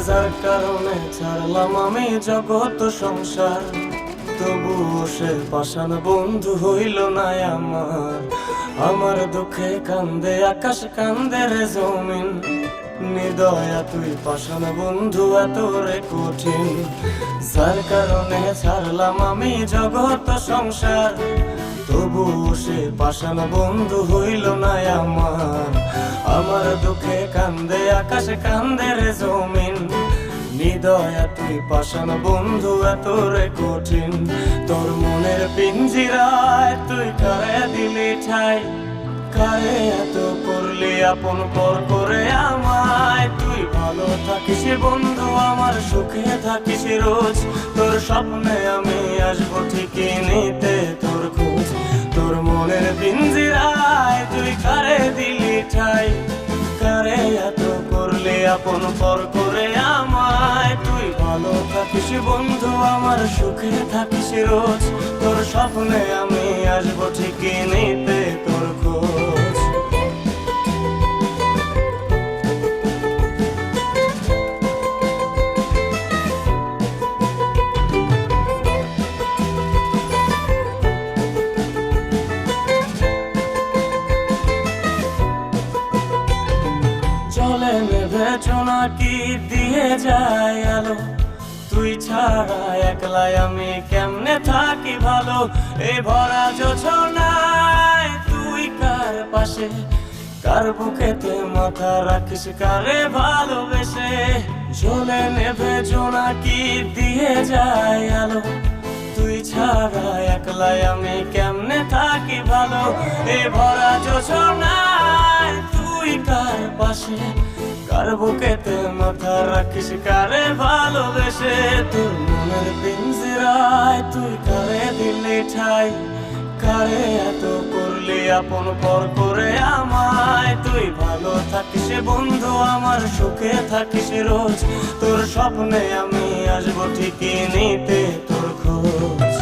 যার কারণে ছাড়লাম আমি জগৎ সংসার, তবুও সে পাষাণ বন্ধু হইল না আমার। আমার দুঃখে কান্দে আকাশ, কান্দে রে জমিন, নিদয়া তুই পাষাণ বন্ধু এত রে কঠিন। যার কারণে ছাড়লাম আমি জগৎ সংসার, তবুও সে পাষাণ বন্ধু হইল না আমার। আমার দুঃখে কান্দে আকাশ, কান্দে রে জমিন, নিদয়া তুই পাষাণ বন্ধু এত রে কঠিন। তোর মনের পিঞ্জিরায় তুই কারে দিলি ঠাই, কারে এত করলি আপন পর করে আমায়। তুই ভালো থাকিস বন্ধু, আমার সুখে থাকিস রোজ, তোর স্বপ্নে আমি আসবো ঠিকই নিতে তোর খোঁজ। তোর মনের পিঞ্জিরায় তুই কারে দিলি ঠাই, কারে এত করলি আপন পর করে আমায়। তুই ভালো থাকিস বন্ধু, আমার সুখে থাকিস রোজ, তোর স্বপ্নে আমি আসবো ঠিকই নিতে তোর খোঁজ। চলে নেভে জোনাকি দিয়ে যায় আলো, তুই ছাড়া একলাই আমি কেমনে থাকি ভালো। এই ভরা যোছনায় তুই কার পাশে, কার বুকেতে মাথা রাখিস কারে ভালোবেসে। জ্বলে নেভে জোনাকি দিয়ে যায় আলো, তুই ছাড়া একলাই আমি কেমনে থাকি ভালো। এই ভরা যোছনায় তুই কার পাশে, কার বুকেতে মাথা রাখিস কারে ভালোবেসে। তোর মনের পিঞ্জিরায় তুই কারে দিলি ঠাই, কারে এত করলি আপন পর করে আমায়। তুই ভালো থাকিস বন্ধু, আমার সুখে থাকিস রোজ, তোর স্বপ্নে আমি আসবো ঠিকই নিতে তোর খোঁজ।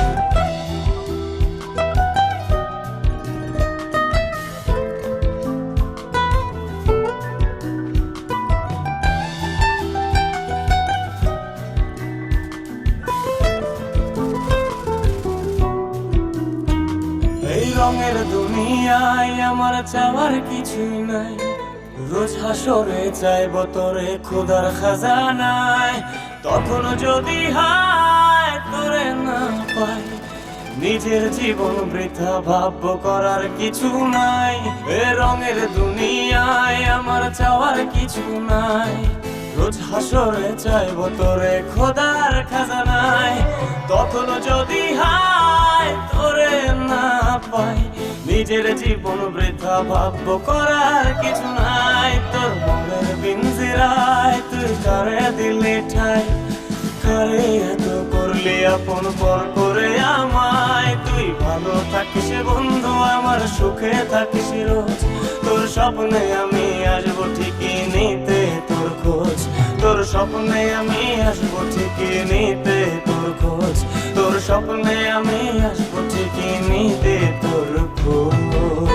রঙের দুনিয়ায় আমার চাওয়ার কিছুই নাই, রোজ হাসরে চাইব তোরে খোদার খাজানায়। তখন যদি হায় তোরে না পাই, নিজের জীবন বৃথা ভাব্য করার কিছু নাই। এ রঙের দুনিয়ায় আমার চাওয়ার কিছু নাই, রোজ হাসরে চাইব তোরে খোদার খাজানায়। তখন যদি হায় তোরে না পাই, নিজের জীবন বৃথা ভাব্য করার কিছু নাই। তোর মনের পিঞ্জিরায় তুই কারে দিলি ঠাই, কারে এত করলি আপন পর করে আমায়। তুই ভালো থাকিস বন্ধু, আমার সুখে থাকিস রোজ, তোর স্বপ্নে আমি আসবো ঠিকই নিতে তোর খোঁজ। তোর স্বপ্নে আমি আসবো ঠিকই নিতে তোর খোঁজ, তোর স্বপ্নে আমি আসবো ঠিকই নিতে তোর খোঁজ।